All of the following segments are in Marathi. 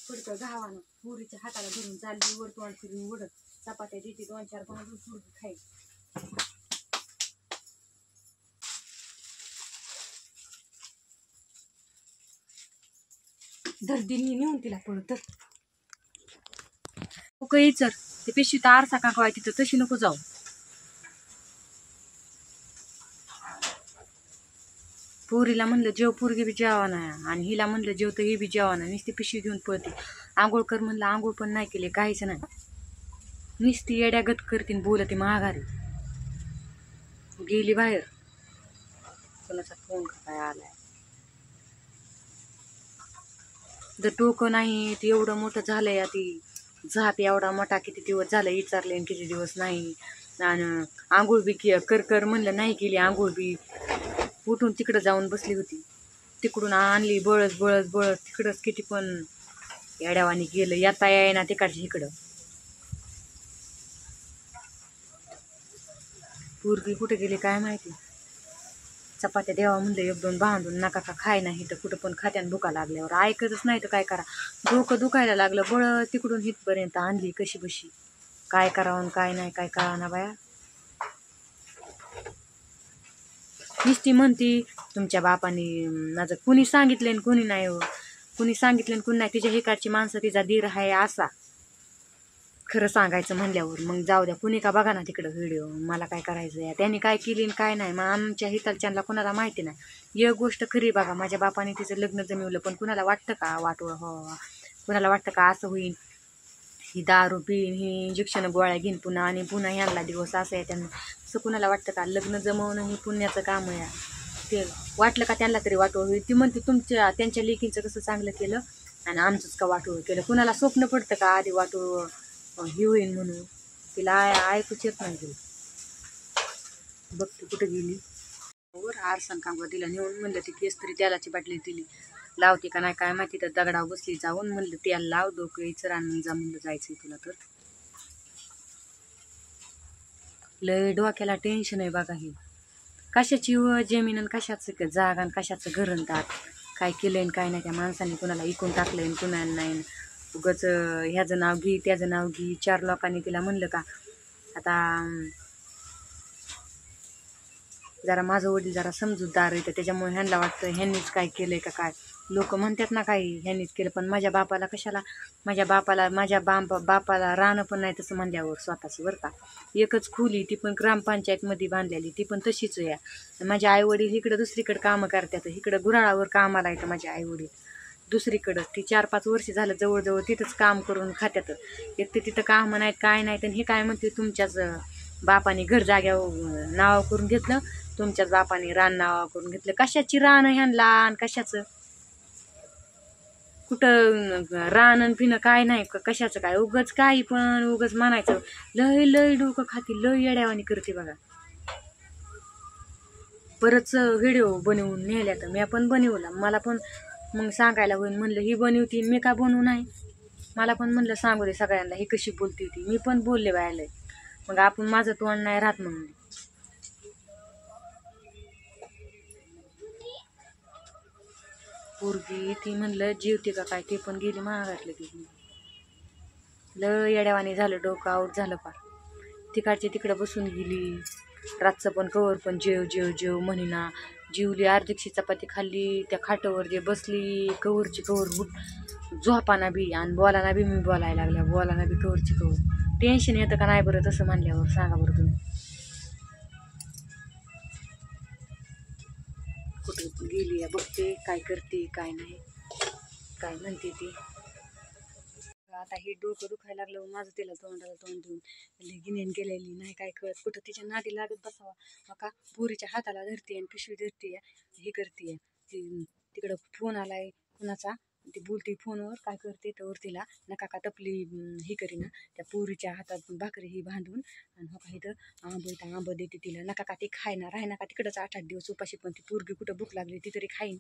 पडतं घावानं पुरीच्या हाताला धरून चालली वर तोंड फिरून उडत चपात्या देते 2-4 कोणाला पुरगी खाई धरदिनी नेऊन तिला पळत चर ते पिशवी तर आरसा का काय तिथं तशी नको जाऊ. पोरीला म्हणलं जेव पोरगी बी जेवाना आणि हिला म्हणलं जेव तर ही बी जेवाना नुसती पिशवी घेऊन पळते. आंघोळ कर म्हणलं आंघोळ पण नाही केले काहीच नाही नुसती येड्यागत करते बोलते माघारी गेली बाहेर. कोणाचा फोन का काय आलाय जर डोकं नाही ते एवढं मोठं झालंय ती झाप एवढा मोठा किती दिवस झालं विचारले किती दिवस नाही आणि आंघोळ बी कर कर म्हणलं नाही केली आंघोळ बी उठून तिकडं जाऊन बसली होती तिकडून आणली बळस बळस बळस तिकडंच किती पण येड्यावानी गेलं येता येईना तिकडच्या इकडं. पोरगी कुठे गेली काय माहिती. चपात्या देवा म्हणलं 1-2 बांधून नका का खाय नाही तर कुठं पण खात्यान भुका लागल्यावर ऐकतच नाही तर काय करा. डोकं दुखायला लागलं बळ तिकडून हितपर्यंत आणली कशी बशी काय करावं काय नाही काय कळाना बाया. नुसती म्हणती तुमच्या बापाने माझं कुणी सांगितलं आणि कुणी नाही हो कुणी सांगितलं आणि कुणी नाही तिच्या हिकारची माणसं तिचा धीर आहे असा खरं सांगायचं म्हणल्यावर मग जाऊ द्या कुणी का बघा ना तिकडं व्हिडिओ मला काय करायचं आहे त्यांनी काय केली आणि काय नाही. मग आमच्या हितालच्यांना कोणाला माहिती नाही. एक गोष्ट खरी बघा माझ्या बापाने तिचं लग्न जमवलं पण कुणाला वाटतं का वाटोळ हो कुणाला वाटतं का असं होईन ही दारू पिन ही इंजेक्शन गोळ्या घेईन पुन्हा आणि पुन्हा ह्यांना दिवस असं आहे त्यांना असं कुणाला वाटतं का. लग्न जमवणं हे पुण्याचं काम आहे ते वाटलं का त्यांना तरी वाटोळ होईल. ती म्हणते त्यांच्या लेकींचं कसं चांगलं केलं आणि आमचंच का वाटोळ केलं. कुणाला स्वप्न पडतं का आधी वाटोळ ही होईन म्हणून तिला ऐकूच येत नाही तिला. बघते कुठे गेली वर आरसन काम तिला नेऊन म्हणलं ती केस तरी तेलाची बाटली दिली लावते का नाही काय माहिती तर दगडावर बसली जाऊन म्हणलं तेल लाव डोकं यायचं आणि जा म्हणलं जायचंय तुला तर लय डोक्याला टेन्शन आहे बघा. ही कशाची जमीन आणि कशाचं जागा आणि कशाचं घरणतात काय केलंय आणि काय नाही त्या माणसाने कुणाला इकून टाकलंय आणि कुणाला नाही. उगाच ह्याचं नाव घे त्याचं नाव घे 4 लोकांनी तिला म्हणलं का आता जरा माझं वडील जरा समजूतदार आहे तर त्याच्यामुळे ह्यांना वाटतं ह्यांनीच काय केलंय का काय. लोक म्हणतात ना काही ह्यांनीच केलं पण माझ्या बापाला कशाला माझ्या बापाला राहणं पण नाही तसं म्हणल्यावर स्वतःच बरं का. एकच खोली ती पण ग्रामपंचायतमध्ये बांधलेली ती पण तशीच आहे. माझे आईवडील इकडं दुसरीकडे कामं करतात इकडं गुऱ्हाळावर कामाला येतं माझे आईवडील दुसरीकडं ती 4-5 वर्ष झालं जवळजवळ तिथंच काम करून खात्यात. एक तर तिथं कामं नाहीत काय नाहीत आणि हे काय म्हणते तुमच्याच बापाने घर जाग्यावर नाव करून घेतलं तुमच्याच बापाने रान नाव करून घेतलं. कशाची रान ह्यांना आणि कशाचं कुठं रान पिणं काय नाही कशाचं काय उगच काही पण उगच म्हणायचं. लय लय डोकं खाती लय येड्यावानी करते बघा. परत व्हिडिओ बनवून नेल्या तर मी पण बनवला मला पण मग सांगायला होईल म्हणलं ही बनवती मी का बनवू नाही. मला पण म्हणलं सांगू दे सगळ्यांना ही कशी बोलती होती मी पण बोलले बायला मग आपण माझं तोंड नाही राहत म्हणून. पोरगी ती म्हणलं जेवते का काय ते पण गेली महागातलं ती लय येड्यावानी झालं डोकं आऊट झालं पार. तिकडची तिकडं बसून गेली रातचं पण कवर पण जेव जेव जेव म्हणीना जीवली अर्धीक्षी चपाती खाल्ली त्या खाटावर जे बसली कवरची कवर झोपाना बी आणि बोलाना बी मी बोलायला लागल्या बोलाना बी कवरची कवर. टेन्शन येतं का नाही बरं तसं म्हणल्यावर सांगा बरं तुम्ही. कुठं गेली बघते काय करते काय नाही काय म्हणते ती. आता हे डोकं दुखायला लागलं माझं तिला तोंडाला तोंड देऊन गिन्यान गेलेली नाही काय कळत कुठं तिच्या नादी लागत बसावा. मका पुरीच्या हाताला धरते आणि पिशवी धरते हे करते तिकडं फोन आलाय कुणाचा ती बोलते फोनवर काय करते तर तिला नका का टपली ही करीना त्या पुरीच्या हातात भाकरी ही बांधून आणि हो का इथं आंब देते तिला नका का ती खायना राही नका तिकडंच 8-8 दिवस उपाशी. पण ती पोरगी कुठं भूक लागली ती तरी खाईन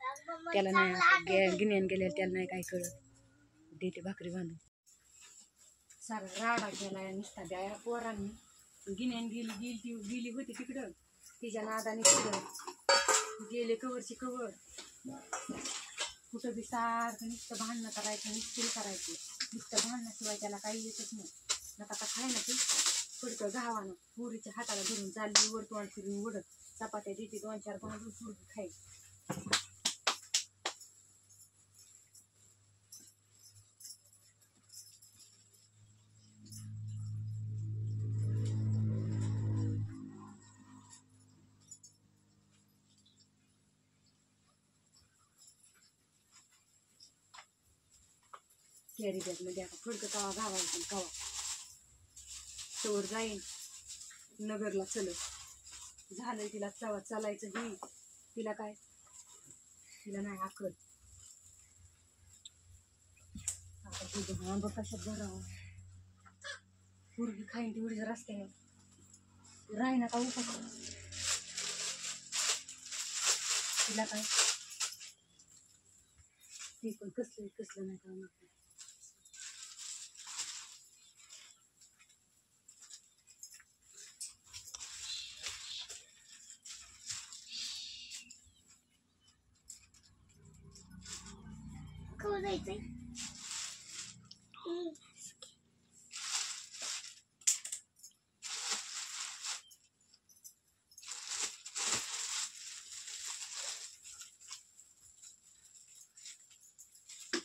त्याला नाही गिन्यान गेलेलं त्याला नाही काय कळत देते भाकरी बांधून. सारा राडा केला नुसता द्या पोरांनी गिन्यान गेली होती तिकडं तिच्या नादाने तिकडं गेले कवरची कवर कुठं बी सारखं नुसतं भांडणं करायचं, निश्चिल करायचं, नुसतं भांडणाशिवाय त्याला काही येतच नाही. नका का खाय ना ती पुढचं गावानं पुरीच्या हाताला धरून चालली वर तोंड फिरून उडत, चपात्या देते 2-4 बाजू पुरगी खाई. कॅरी बॅगमध्ये आता फडकं कवा गावायचं कवा तोवर जाईन नगरला चलत झालंय तिला चालायचं बी तिला काय तिला नाही आकल. आता तुझं हा बघ कशात भरावं पुरगी खाईन तेवढीच रस्त्याने राही ना का उपास तिला काय ती पण कसलं नाही का म्हणते.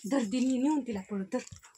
धर दिली नेऊन तिला पळत धर